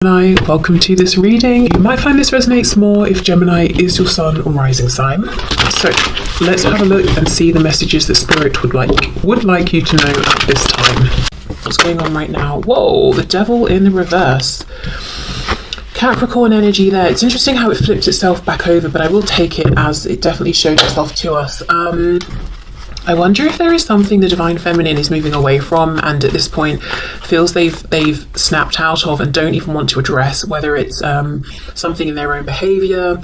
Gemini, welcome to this reading. You might find this resonates more if Gemini is your sun or rising sign. So let's have a look and see the messages that Spirit would like you to know at this time. What's going on right now? Whoa, the Devil in the reverse. Capricorn energy there. It's interesting how it flipped itself back over, but I will take it as it definitely showed itself to us. I wonder if there is something the Divine Feminine is moving away from and at this point feels they've snapped out of and don't even want to address, whether it's something in their own behaviour,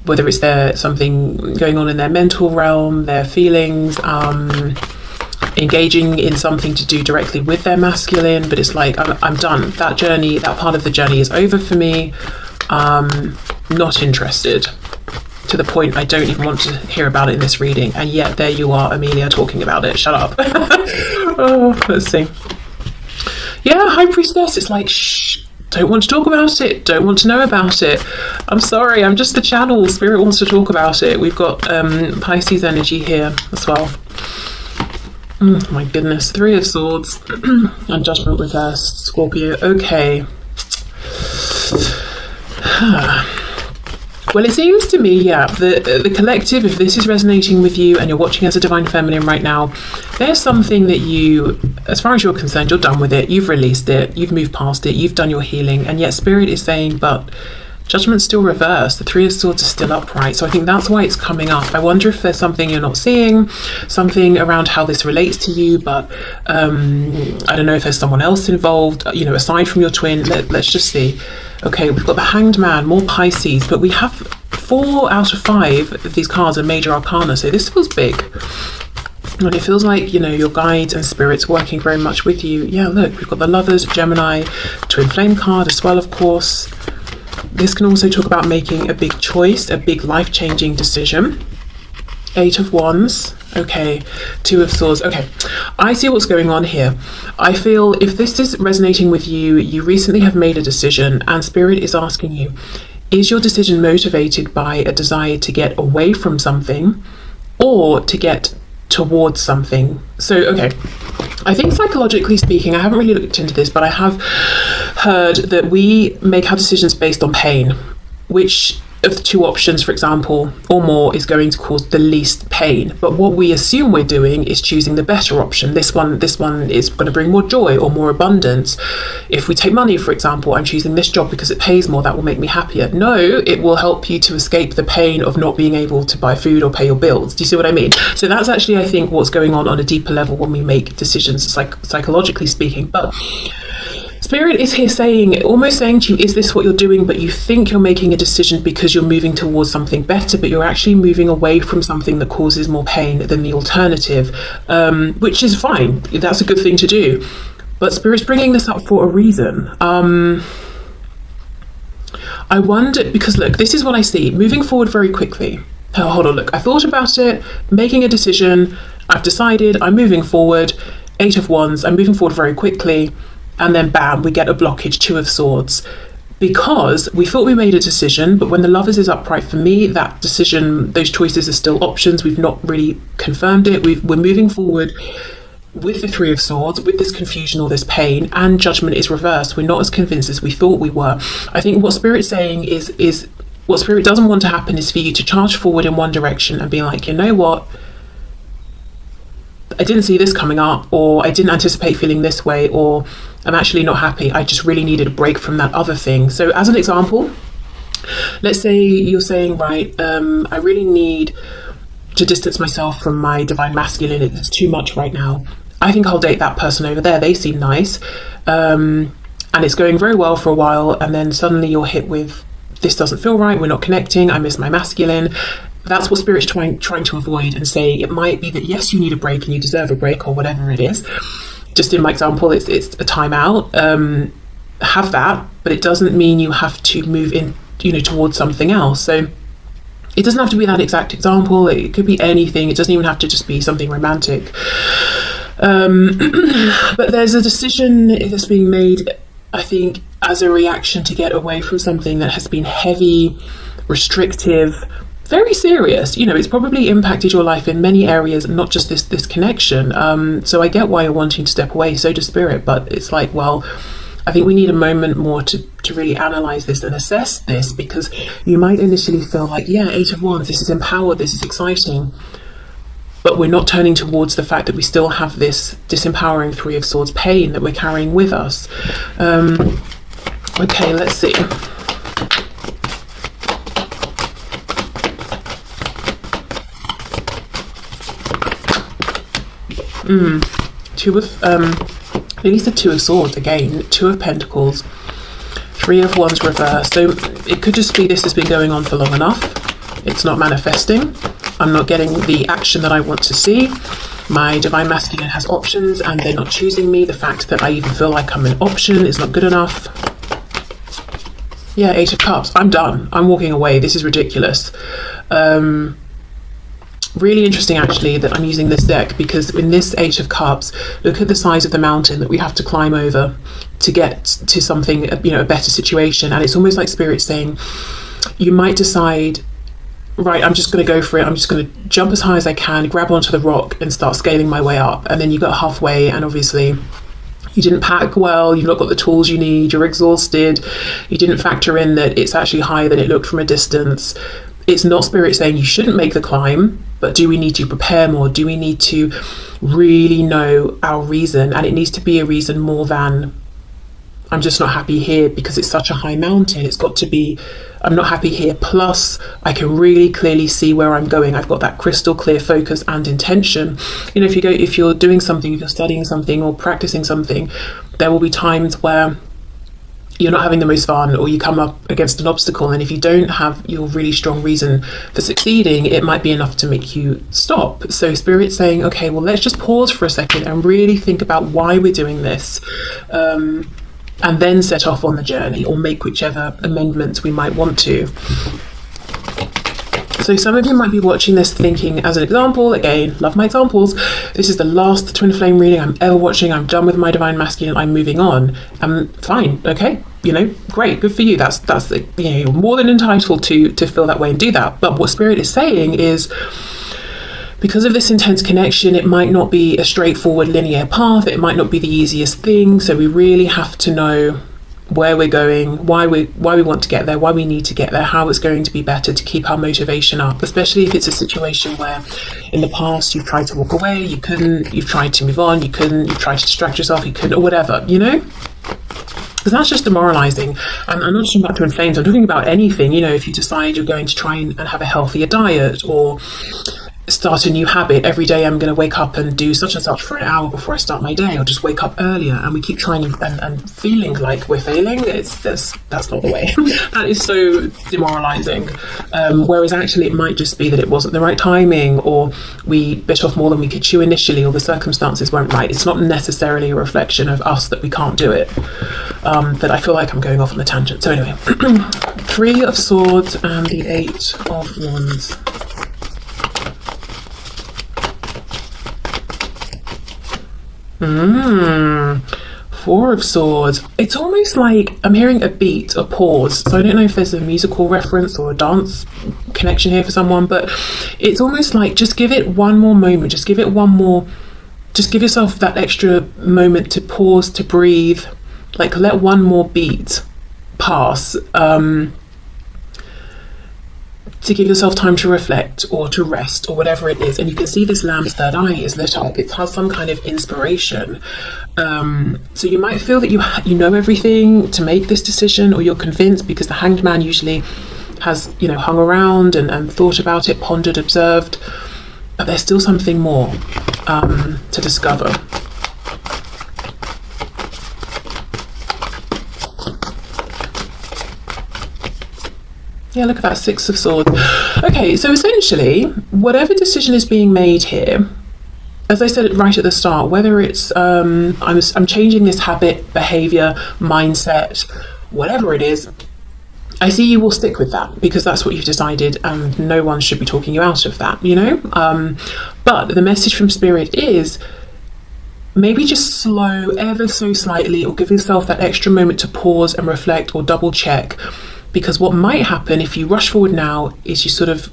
whether it's something going on in their mental realm, their feelings, engaging in something to do directly with their masculine, but it's like, I'm done. That journey, that part of the journey is over for me. Not interested. To the point I don't even want to hear about it in this reading, and yet there you are, Amelia, talking about it. Shut up. Oh, let's see. Yeah, High Priestess. It's like, shh, don't want to talk about it, don't want to know about it. I'm sorry, I'm just the channel. Spirit wants to talk about it. We've got Pisces energy here as well. My goodness, Three of Swords and Judgment reversed. Scorpio. Okay. Well, it seems to me, yeah, the collective, if this is resonating with you and you're watching as a Divine Feminine right now, there's something that you, as far as you're concerned, you're done with it, you've released it, you've moved past it, you've done your healing, and yet Spirit is saying, but Judgment's still reversed, the Three of Swords is still upright. So I think that's why it's coming up. I wonder if there's something you're not seeing, something around how this relates to you, but I don't know if there's someone else involved, you know, aside from your twin. Let's just see. Okay, we've got the Hanged Man, more Pisces, but we have 4 out of 5 of these cards are major arcana, so this feels big. And it feels like, you know, your guides and spirits working very much with you. Yeah, look, we've got the Lovers, Gemini, Twin Flame card as well, of course. This can also talk about making a big choice, a big life-changing decision. 8 of Wands. Okay, 2 of Swords. Okay, I see what's going on here. I feel if this is resonating with you, you recently have made a decision and Spirit is asking you, is your decision motivated by a desire to get away from something or to get towards something? So, okay, I think psychologically speaking, I haven't really looked into this, but I have heard that we make our decisions based on pain. Which of the 2 options, for example, or more, is going to cause the least pain? But what we assume we're doing is choosing the better option. This one is going to bring more joy or more abundance. If we take money, for example, I'm choosing this job because it pays more, that will make me happier. No, it will help you to escape the pain of not being able to buy food or pay your bills. Do you see what I mean? So that's actually, I think, what's going on a deeper level when we make decisions, psychologically speaking. But Spirit is here saying, almost saying to you, is this what you're doing? But you think you're making a decision because you're moving towards something better, but you're actually moving away from something that causes more pain than the alternative, which is fine. That's a good thing to do. But Spirit's bringing this up for a reason. I wonder, because look, this is what I see. Moving forward very quickly. Oh, hold on, look, I thought about it, making a decision, I've decided, I'm moving forward. 8 of Wands, I'm moving forward very quickly. And then bam, we get a blockage, 2 of Swords, because we thought we made a decision, but when the Lovers is upright, for me, that decision, those choices are still options. We've not really confirmed it. We're moving forward with the 3 of Swords, with this confusion or this pain, and Judgment is reversed. We're not as convinced as we thought we were. I think what Spirit's saying is what Spirit doesn't want to happen is for you to charge forward in one direction and be like, you know what? I didn't see this coming up, or I didn't anticipate feeling this way, or I'm actually not happy. I just really needed a break from that other thing. So as an example, let's say you're saying, right, I really need to distance myself from my divine masculine. It's too much right now. I think I'll date that person over there. They seem nice. And it's going very well for a while. And then suddenly you're hit with, this doesn't feel right. We're not connecting. I miss my masculine. That's what Spirit's trying to avoid and say it might be that, yes, you need a break and you deserve a break or whatever it is. Just in my example, it's a timeout. Have that, but it doesn't mean you have to move in, you know, towards something else. So it doesn't have to be that exact example. It could be anything. It doesn't even have to just be something romantic. But there's a decision that's being made, I think, as a reaction to get away from something that has been heavy, restrictive, very serious. You know, it's probably impacted your life in many areas, not just this connection. So I get why you're wanting to step away, so does Spirit, but it's like, well, I think we need a moment more to really analyze this and assess this, because you might initially feel like, yeah, 8 of Wands, this is empowered, this is exciting, but we're not turning towards the fact that we still have this disempowering 3 of Swords pain that we're carrying with us. Okay, let's see. Release the 2 of Swords again, 2 of Pentacles, 3 of Wands reversed. So it could just be this has been going on for long enough. It's not manifesting. I'm not getting the action that I want to see. My Divine Masculine has options and they're not choosing me. The fact that I even feel like I'm an option is not good enough. Yeah, 8 of Cups. I'm done. I'm walking away. This is ridiculous. Really interesting actually that I'm using this deck, because in this 8 of Cups, look at the size of the mountain that we have to climb over to get to something, you know, a better situation. And it's almost like Spirit saying, you might decide, right, I'm just going to go for it. I'm just going to jump as high as I can, grab onto the rock and start scaling my way up. And then you got halfway and obviously you didn't pack well, you've not got the tools you need, you're exhausted, you didn't factor in that it's actually higher than it looked from a distance. It's not Spirit saying you shouldn't make the climb, but do we need to prepare more? Do we need to really know our reason? And it needs to be a reason more than, I'm just not happy here because it's such a high mountain. It's got to be, I'm not happy here, plus I can really clearly see where I'm going. I've got that crystal clear focus and intention. You know, if you're doing something, if you're studying something or practicing something, there will be times where you're not having the most fun, or you come up against an obstacle, and if you don't have your really strong reason for succeeding, it might be enough to make you stop. So Spirit's saying, okay, well, let's just pause for a second and really think about why we're doing this, and then set off on the journey, or make whichever amendments we might want to. So some of you might be watching this thinking, as an example, again, love my examples, this is the last twin flame reading I'm ever watching, I'm done with my Divine Masculine, I'm moving on. Fine, okay, you know, great, good for you. That's you know, you're more than entitled to feel that way and do that. But what Spirit is saying is, because of this intense connection, it might not be a straightforward linear path, it might not be the easiest thing, so we really have to know where we're going, why we want to get there, why we need to get there, how it's going to be better to keep our motivation up, especially if it's a situation where in the past you've tried to walk away, you couldn't, you've tried to move on, you couldn't, you've tried to distract yourself, you couldn't, or whatever, you know? Because that's just demoralizing. And I'm not talking about twin flames, I'm talking about anything, you know, if you decide you're going to try and have a healthier diet, or start a new habit. Every day I'm going to wake up and do such and such for an hour before I start my day, or just wake up earlier, and we keep trying and feeling like we're failing. That's not the way. That is so demoralizing. Whereas actually it might just be that it wasn't the right timing, or we bit off more than we could chew initially, or the circumstances weren't right. It's not necessarily a reflection of us that we can't do it. But I feel like I'm going off on a tangent. So anyway, 3 of Swords and the 8 of Wands. Four of Swords. It's almost like I'm hearing a beat, a pause. So I don't know if there's a musical reference or a dance connection here for someone, but it's almost like just give it one more moment, just give it one more, just give yourself that extra moment to pause, to breathe, like let one more beat pass, to give yourself time to reflect or to rest or whatever it is. And you can see this lamb's third eye is lit up. It has some kind of inspiration. So you might feel that you know everything to make this decision, or you're convinced, because the Hanged Man usually has, you know, hung around and thought about it, pondered, observed, but there's still something more to discover. Yeah, look at that, 6 of Swords. Okay, so essentially, whatever decision is being made here, as I said right at the start, whether it's I'm changing this habit, behavior, mindset, whatever it is, I see you will stick with that because that's what you've decided, and no one should be talking you out of that, you know? But the message from Spirit is, maybe just slow ever so slightly, or give yourself that extra moment to pause and reflect or double check. Because what might happen if you rush forward now is you sort of,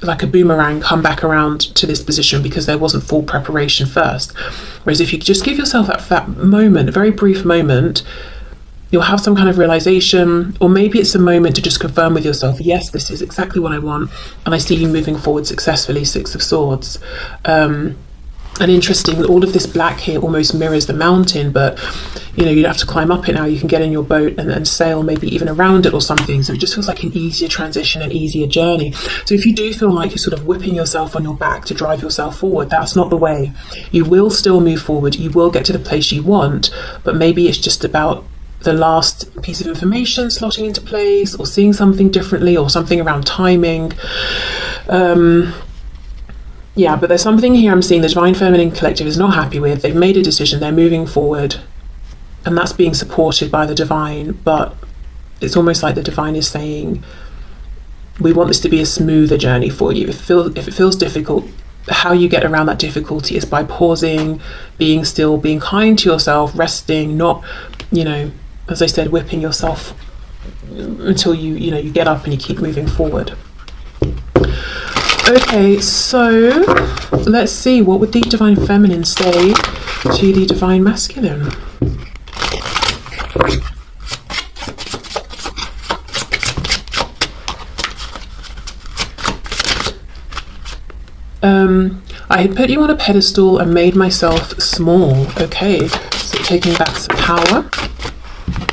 like a boomerang, come back around to this position because there wasn't full preparation first. Whereas if you just give yourself that moment, a very brief moment, you'll have some kind of realization, or maybe it's a moment to just confirm with yourself, yes, this is exactly what I want, and I see you moving forward successfully. Six of Swords. And interesting, all of this black here almost mirrors the mountain, but you know, you don't have to climb up it now. You can get in your boat and sail maybe even around it or something. So it just feels like an easier transition, an easier journey. So if you do feel like you're sort of whipping yourself on your back to drive yourself forward, that's not the way. You will still move forward. You will get to the place you want, but maybe it's just about the last piece of information slotting into place, or seeing something differently, or something around timing. Yeah, but there's something here I'm seeing the Divine Feminine Collective is not happy with. They've made a decision, they're moving forward, and that's being supported by the Divine, but it's almost like the Divine is saying, we want this to be a smoother journey for you. If it feels difficult, how you get around that difficulty is by pausing, being still, being kind to yourself, resting, not, you know, as I said, whipping yourself until you get up and you keep moving forward. Okay, so let's see, what would the Divine Feminine say to the Divine Masculine? I had put you on a pedestal and made myself small. Okay, so taking back some power.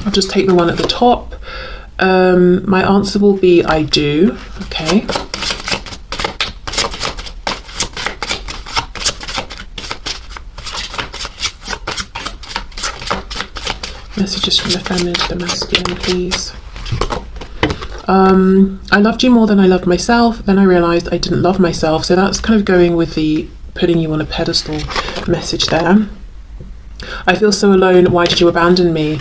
I'll just take the one at the top. My answer will be I do. Okay. Messages from the feminine to the masculine, please. I loved you more than I loved myself. Then I realized I didn't love myself. So that's kind of going with the putting you on a pedestal message there. I feel so alone. Why did you abandon me?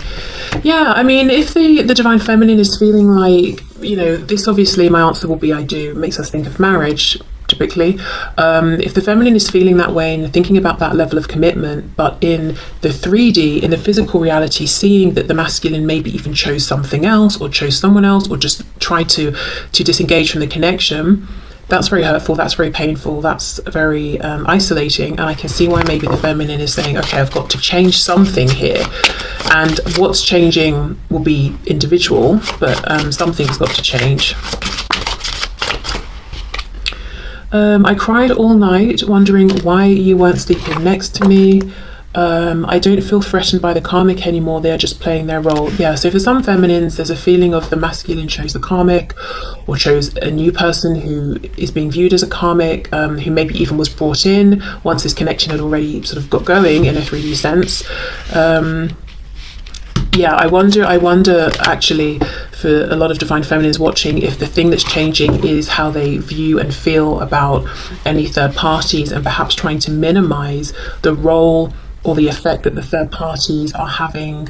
Yeah, I mean, if the Divine Feminine is feeling like, you know, this, obviously my answer will be I do. It makes us think of marriage, typically. If the feminine is feeling that way and thinking about that level of commitment, but in the 3D, in the physical reality, seeing that the masculine maybe even chose something else, or chose someone else, or just tried to disengage from the connection, that's very hurtful, that's very painful, that's very isolating. And I can see why maybe the feminine is saying, okay, I've got to change something here. And what's changing will be individual, but something's got to change. I cried all night wondering why you weren't sleeping next to me. I don't feel threatened by the karmic anymore. They're just playing their role. Yeah, so for some feminines, there's a feeling of the masculine chose the karmic, or chose a new person who is being viewed as a karmic, who maybe even was brought in once this connection had already sort of got going in a 3D sense. Yeah, I wonder actually, for a lot of Divine Feminines watching, if the thing that's changing is how they view and feel about any third parties, and perhaps trying to minimize the role or the effect that the third parties are having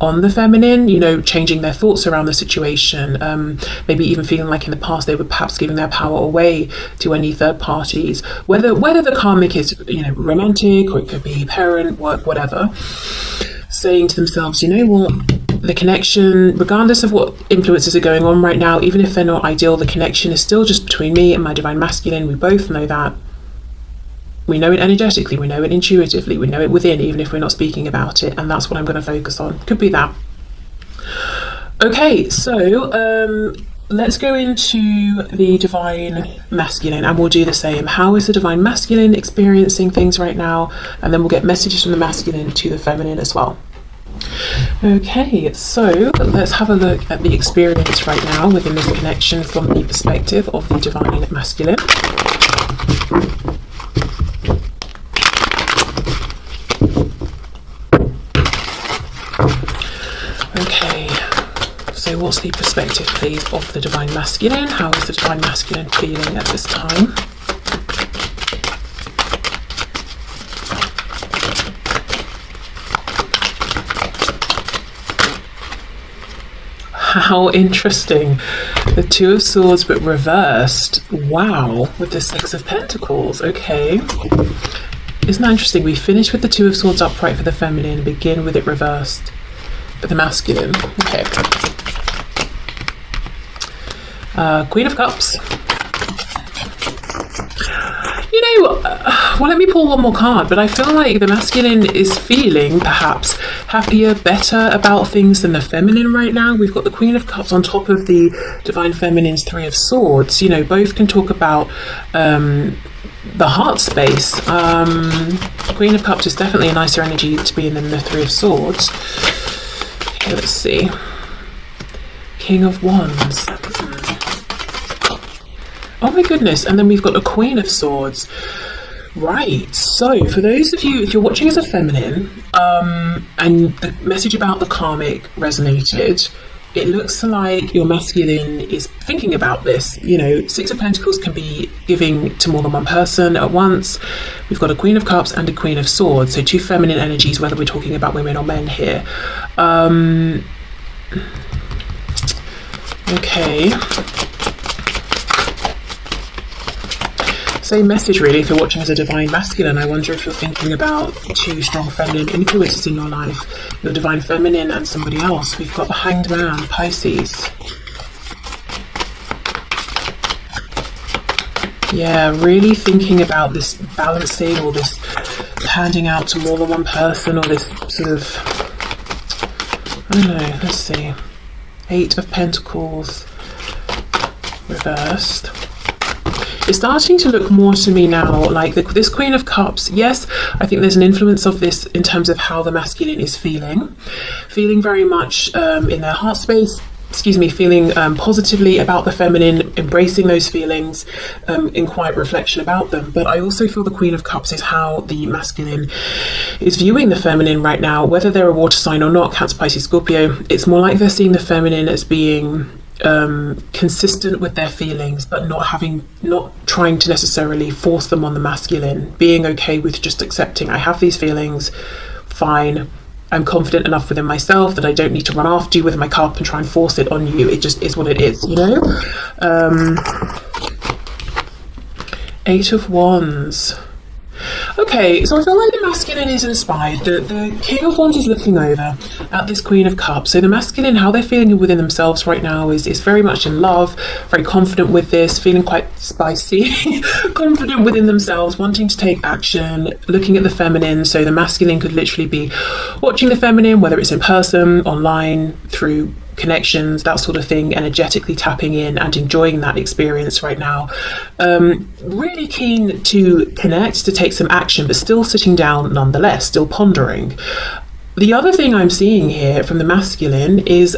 on the feminine, you know, changing their thoughts around the situation, maybe even feeling like in the past they were perhaps giving their power away to any third parties, whether the karmic is, you know, romantic, or it could be parent, work, whatever, saying to themselves, you know what, the connection, regardless of what influences are going on right now, even if they're not ideal, the connection is still just between me and my Divine Masculine. We both know that. We know it energetically, we know it intuitively, we know it within, even if we're not speaking about it, and that's what I'm going to focus on. Could be that. Okay, so let's go into the Divine Masculine, and we'll do the same. How is the Divine Masculine experiencing things right now? And then we'll get messages from the masculine to the feminine as well. Okay, so let's have a look at the experience right now within this connection from the perspective of the Divine Masculine. Okay, so what's the perspective, please, of the Divine Masculine? How is the Divine Masculine feeling at this time? How interesting. The Two of Swords, but reversed. Wow, with the Six of Pentacles. Okay. Isn't that interesting? We finish with the Two of Swords upright for the feminine and begin with it reversed for the masculine. Okay. Queen of Cups. You well, let me pull one more card, but I feel like the masculine is feeling perhaps happier, better about things than the feminine right now. We've got the Queen of Cups on top of the Divine Feminine's Three of Swords. You know, both can talk about the heart space. Queen of Cups is definitely a nicer energy to be in than the Three of Swords. Okay, let's see. King of Wands. Oh my goodness, and then we've got the Queen of Swords. Right, so for those of you, if you're watching as a feminine, and the message about the karmic resonated, it looks like your masculine is thinking about this. You know, Six of Pentacles can be giving to more than one person at once. We've got a Queen of Cups and a Queen of Swords, so two feminine energies, whether we're talking about women or men here. Okay. Same message really if you're watching as a divine masculine. I wonder if you're thinking about two strong feminine influences in your life, your divine feminine and somebody else. We've got the Hanged Man, Pisces. Yeah, really thinking about this balancing or this handing out to more than one person, or this sort of, I don't know, let's see. Eight of Pentacles reversed. It's starting to look more to me now like this Queen of Cups. Yes, I think there's an influence of this in terms of how the masculine is feeling very much in their heart space, feeling positively about the feminine, embracing those feelings in quiet reflection about them. But I also feel the Queen of Cups is how the masculine is viewing the feminine right now, whether they're a water sign or not, Cancer, Pisces, Scorpio. It's more like they're seeing the feminine as being consistent with their feelings, but not trying to necessarily force them on the masculine, being okay with just accepting, I have these feelings, fine, I'm confident enough within myself that I don't need to run after you with my cup and try and force it on you. It just is what it is, you know. Eight of Wands. Okay, so I feel like the masculine is inspired. The King of Wands is looking over at this Queen of Cups. So the masculine, how they're feeling within themselves right now is very much in love, very confident with this, feeling quite spicy, confident within themselves, wanting to take action, looking at the feminine. So the masculine could literally be watching the feminine, whether it's in person, online, through connections, that sort of thing, energetically tapping in and enjoying that experience right now. Really keen to connect, to take some action, but still sitting down nonetheless, still pondering. The other thing I'm seeing here from the masculine is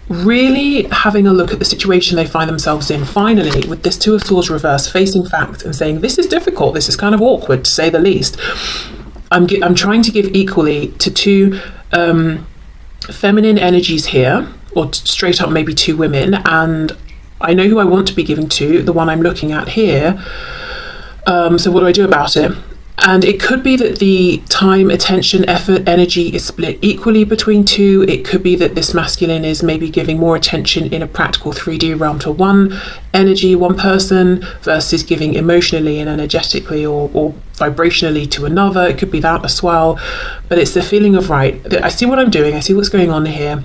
really having a look at the situation they find themselves in, finally, with this Two of Swords reverse, facing facts and saying, this is difficult, this is kind of awkward to say the least. I'm trying to give equally to two feminine energies here, or straight up maybe two women, and I know who I want to be giving to, the one I'm looking at here. So what do I do about it? And it could be that the time, attention, effort, energy is split equally between two. It could be that this masculine is maybe giving more attention in a practical 3D realm to one energy, one person, versus giving emotionally and energetically or vibrationally to another. It could be that as well. But it's the feeling of, right, I see what I'm doing, I see what's going on here.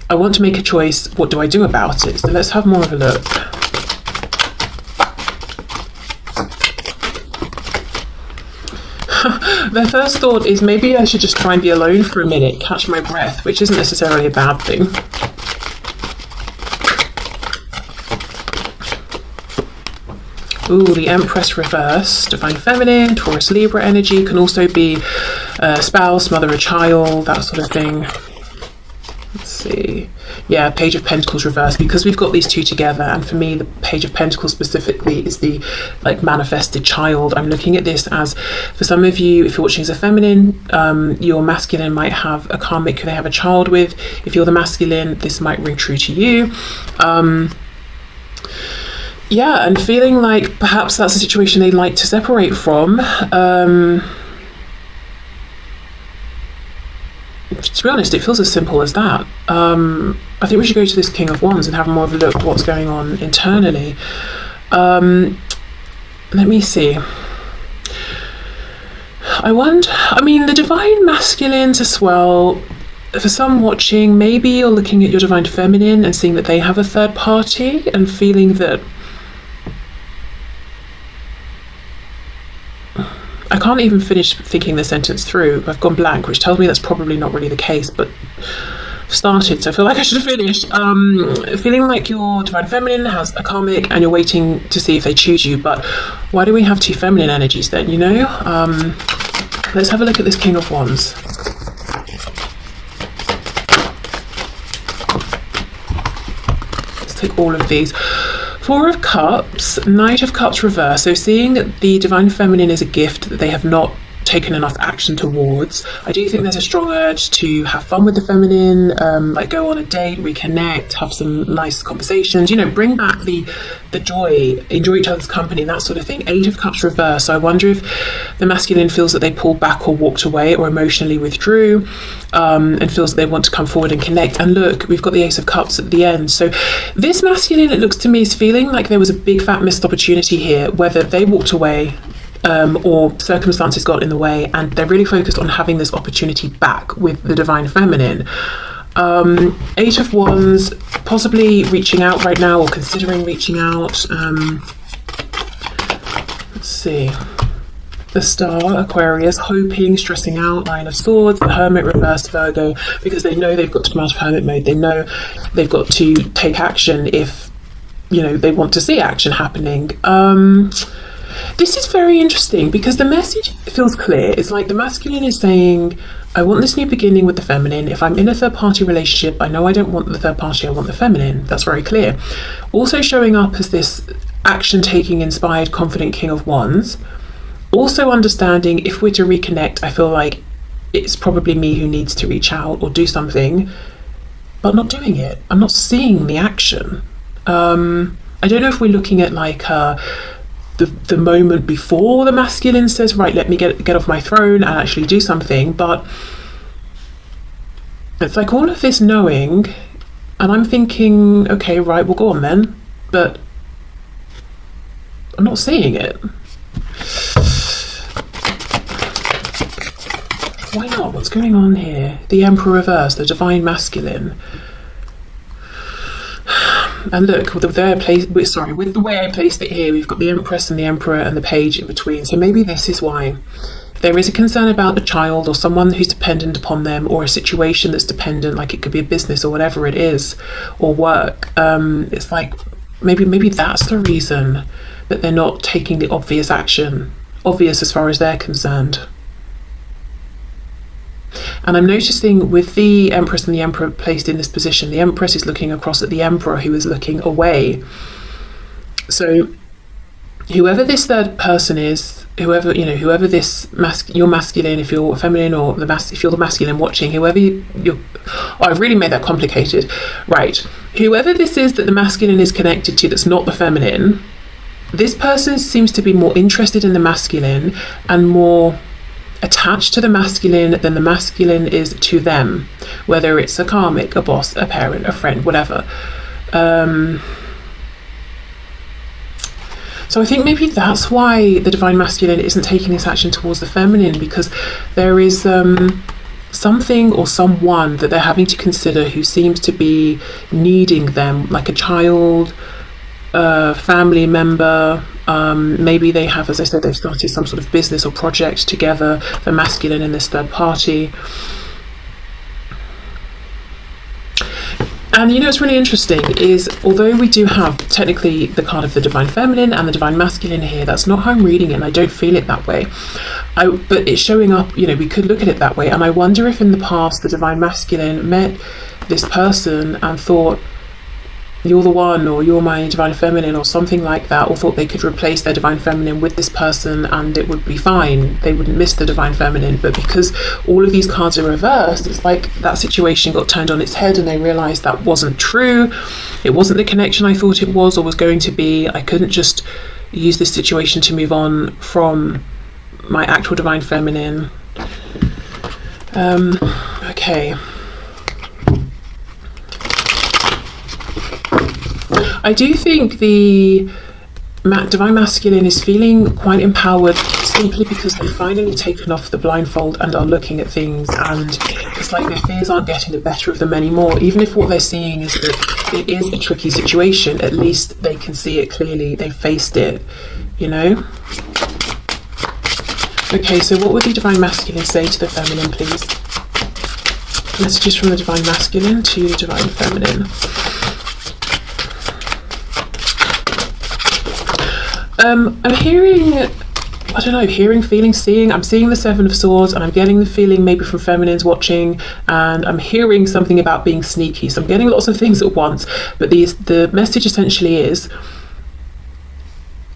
I want to make a choice. What do I do about it? So let's have more of a look. Their first thought is, maybe I should just try and be alone for a minute, catch my breath, which isn't necessarily a bad thing. Ooh, the Empress reverse, Divine Feminine, Taurus, Libra energy, can also be a spouse, mother, a child, that sort of thing. Let's see. Yeah, Page of Pentacles reverse, because we've got these two together, and for me the Page of Pentacles specifically is the manifested child. I'm looking at this as, for some of you, if you're watching as a feminine, your masculine might have a karmic who they have a child with. If you're the masculine, this might ring true to you. Yeah, and feeling like perhaps that's a situation they'd like to separate from. To be honest, it feels as simple as that. I think we should go to this King of Wands and have more of a look at what's going on internally. Let me see. The divine masculines as well, for some watching, maybe you're looking at your divine feminine and seeing that they have a third party and feeling that I can't even finish thinking the sentence through. I've gone blank, which tells me that's probably not really the case, but started, so I feel like I should have finished. Feeling like your divine feminine has a karmic and you're waiting to see if they choose you. But why do we have two feminine energies then, you know? Let's have a look at this King of Wands. Let's take all of these. Four of Cups, Knight of Cups reverse. So seeing that the divine feminine is a gift that they have not taken enough action towards. I do think there's a strong urge to have fun with the feminine, like go on a date, reconnect, have some nice conversations, you know, bring back the joy, enjoy each other's company, that sort of thing. Eight of Cups reverse. So I wonder if the masculine feels that they pulled back or walked away or emotionally withdrew, and feels that they want to come forward and connect. And look, we've got the Ace of Cups at the end. So this masculine, it looks to me, is feeling like there was a big fat missed opportunity here, whether they walked away or circumstances got in the way, and they're really focused on having this opportunity back with the divine feminine. Eight of Wands, possibly reaching out right now or considering reaching out. Let's see. The Star, Aquarius, hoping, stressing out. Nine of Swords, the Hermit reversed, Virgo, because they know they've got to come out of hermit mode. They know they've got to take action if, you know, they want to see action happening. This is very interesting because the message feels clear. It's like the masculine is saying, I want this new beginning with the feminine. If I'm in a third party relationship, I know I don't want the third party, I want the feminine. That's very clear. Also showing up as this action taking, inspired, confident King of Wands. Also understanding if we're to reconnect, I feel like it's probably me who needs to reach out or do something, but not doing it. I'm not seeing the action. I don't know if we're looking at like the moment before the masculine says, right, let me get off my throne and actually do something, but it's like all of this knowing, and I'm thinking, okay, right, we'll go on then, but I'm not seeing it. Why not? What's going on here? The Emperor reverse, the divine masculine. And look, with the way I placed it here, we've got the Empress and the Emperor and the Page in between. So maybe this is why there is a concern about a child or someone who's dependent upon them, or a situation that's dependent, like it could be a business or whatever it is, or work. It's like maybe that's the reason that they're not taking the obvious action, obvious as far as they're concerned. And I'm noticing with the Empress and the Emperor placed in this position, the Empress is looking across at the Emperor, who is looking away. So whoever this third person is, whoever this you're masculine, if you're feminine, or if you're the masculine watching, I've really made that complicated. Right. Whoever this is that the masculine is connected to that's not the feminine, this person seems to be more interested in the masculine and more attached to the masculine than the masculine is to them, whether it's a karmic, a boss, a parent, a friend, whatever. So I think maybe that's why the divine masculine isn't taking this action towards the feminine, because there is something or someone that they're having to consider who seems to be needing them, like a child, a family member. Maybe they have, as I said, they've started some sort of business or project together, the masculine and this third party. And you know what's really interesting is, although we do have technically the card of the divine feminine and the divine masculine here, that's not how I'm reading it, and I don't feel it that way. But it's showing up, you know, we could look at it that way. And I wonder if in the past the divine masculine met this person and thought, you're the one, or you're my divine feminine, or something like that, or thought they could replace their divine feminine with this person and it would be fine, they wouldn't miss the divine feminine. But because all of these cards are reversed, it's like that situation got turned on its head and they realized that wasn't true, it wasn't the connection I thought it was or was going to be. I couldn't just use this situation to move on from my actual divine feminine. Okay, I do think the divine masculine is feeling quite empowered, simply because they've finally taken off the blindfold and are looking at things, and it's like their fears aren't getting the better of them anymore. Even if what they're seeing is that it is a tricky situation, at least they can see it clearly, they've faced it, you know. Okay, so what would the Divine Masculine say to the Feminine, please? Messages from the Divine Masculine to the Divine Feminine. I'm hearing, I don't know, hearing, feeling, seeing. I'm seeing the Seven of Swords, and I'm getting the feeling maybe from feminines watching, and I'm hearing something about being sneaky. So I'm getting lots of things at once, but the message essentially is,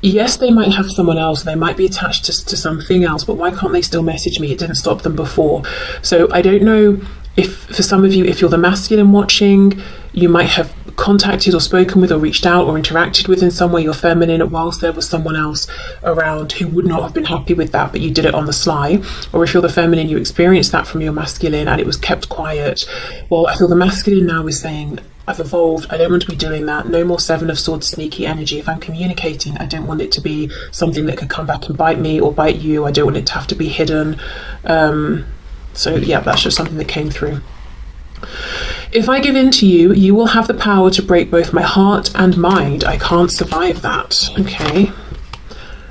yes, they might have someone else, they might be attached to something else, but why can't they still message me? It didn't stop them before. So I don't know if, for some of you, if you're the masculine watching, you might have contacted or spoken with or reached out or interacted with in some way your feminine whilst there was someone else around who would not have been happy with that, but you did it on the sly. Or if you're the feminine, you experienced that from your masculine and it was kept quiet. Well, I feel the masculine now is saying, I've evolved, I don't want to be doing that. No more Seven of Swords sneaky energy. If I'm communicating, I don't want it to be something that could come back and bite me or bite you. I don't want it to have to be hidden. So yeah, that's just something that came through. If I give in to you, you will have the power to break both my heart and mind. I can't survive that. Okay.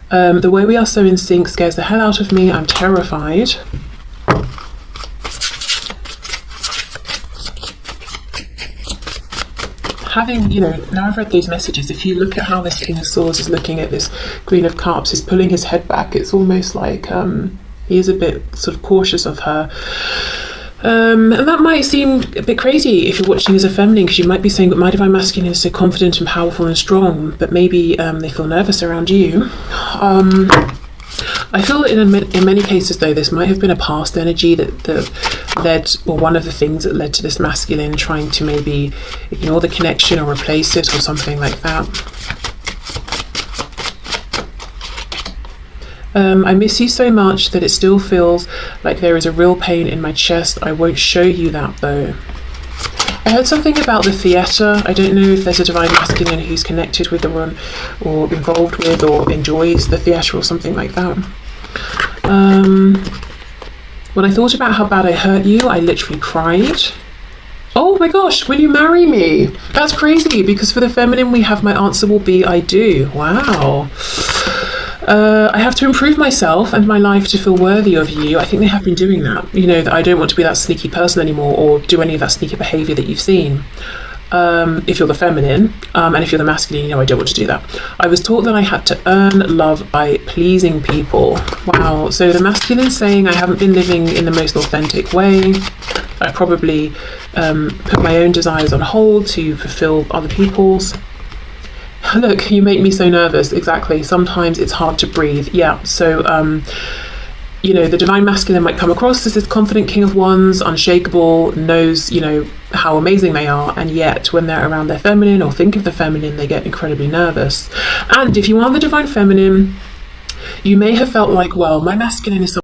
The way we are so in sync scares the hell out of me. I'm terrified. Having, you know, now I've read these messages, if you look at how this King of Swords is looking at this Queen of Cups, he's pulling his head back. It's almost like he is a bit sort of cautious of her. And that might seem a bit crazy if you're watching as a feminine, because you might be saying, but my Divine Masculine is so confident and powerful and strong, but maybe they feel nervous around you. I feel that in many cases, though, this might have been a past energy that led, or one of the things that led to this masculine trying to maybe ignore the connection or replace it or something like that. I miss you so much that it still feels like there is a real pain in my chest. I won't show you that, though. I heard something about the theatre. I don't know if there's a Divine Masculine who's connected with the one or involved with or enjoys the theatre or something like that. When I thought about how bad I hurt you, I literally cried. Oh my gosh, will you marry me? That's crazy, because for the feminine we have my answer will be I do. Wow. I have to improve myself and my life to feel worthy of you. I think they have been doing that. You know, that I don't want to be that sneaky person anymore or do any of that sneaky behaviour that you've seen. If you're the feminine, and if you're the masculine, you know, I don't want to do that. I was taught that I had to earn love by pleasing people. Wow. So the masculine saying I haven't been living in the most authentic way. I probably put my own desires on hold to fulfill other people's. Look, you make me so nervous. Exactly. Sometimes it's hard to breathe. Yeah. So, you know, the Divine Masculine might come across as this confident King of Wands, unshakable, knows, you know, how amazing they are. And yet when they're around their feminine or think of the feminine, they get incredibly nervous. And if you are the Divine Feminine, you may have felt like, well, my masculine is